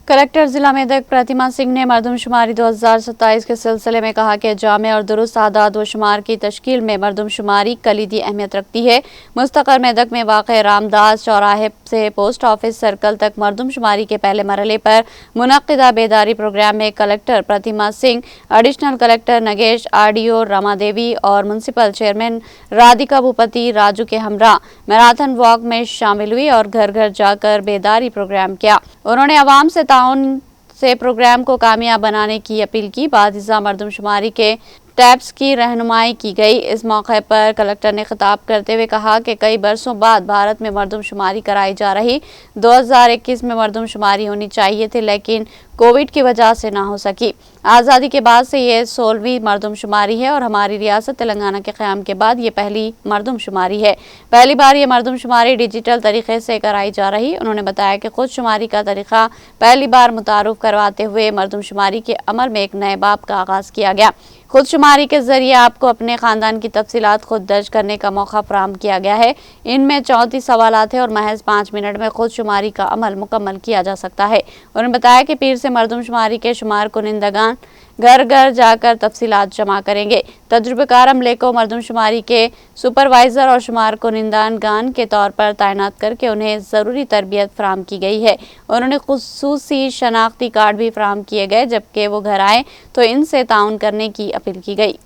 Collector जिला मेदक प्रतिमा सिंह ने मरदमशुमारी 2027 के सिलसिले में कहा कि जामे और दुरुस्त आदाद व शुमार की तश्कील में मरदमशुमारी कलीदी अहमियत रखती है। मुस्तक़र मेदक में वाक़े रामदास चौराहे से पोस्ट ऑफिस सर्कल तक मरदमशुमारी के पहले मरहले पर मुनक़्क़िदा बेदारी प्रोग्राम में collector Pratima Singh, additional collector Nagesh, RDO Rama Devi और म्यूनसिपल चेयरमैन राधिका भूपति राजू के हमरा मैराथन वॉक में शामिल हुई और घर घर जाकर बेदारी प्रोग्राम किया। उन्होंने आवाम से ताउन से प्रोग्राम को कामयाब बनाने की अपील की। बादिज़ा मरदमशुमारी के टैब्स की रहनुमाई की गई। इस मौके पर कलेक्टर ने खिताब करते हुए कहा कि कई बरसों बाद भारत में मरदमशुमारी कराई जा रही। 2021 में मरदमशुमारी होनी चाहिए थी, लेकिन कोविड की वजह से ना हो सकी। आज़ादी के बाद से ये 16वीं मरदमशुमारी है और हमारी रियासत तेलंगाना के क़याम के बाद ये पहली मरदमशुमारी है। पहली बार ये मरदमशुमारी डिजिटल तरीके से कराई जा रही। उन्होंने बताया कि खुद शुमारी का तरीका पहली बार मुतारुफ करवाते हुए मरदमशुमारी के अमल में एक नए बाब का आगाज़ किया गया। खुद शुमारी के जरिए आपको अपने खानदान की तफसीलात खुद दर्ज करने का मौका फराहम किया गया है। इनमें 34 सवालात है और महज 5 मिनट में खुद शुमारी का अमल मुकम्मल किया जा सकता है। उन्होंने बताया कि पीर से मरदमशुमारी के शुमार कुनिंदगान घर घर जाकर तफसीलात जमा करेंगे। तजुर्बेकार अमले को मरदमशुमारी के सुपरवाइजर और शुमार कुनिंदगान के तौर पर तैनात करके उन्हें ज़रूरी तरबियत फराहम की गई है। उन्होंने खुसूसी शनाख्ती कार्ड भी फराहम किए गए। जबकि वो घर आए तो इनसे ताउन करने की अपील की गई।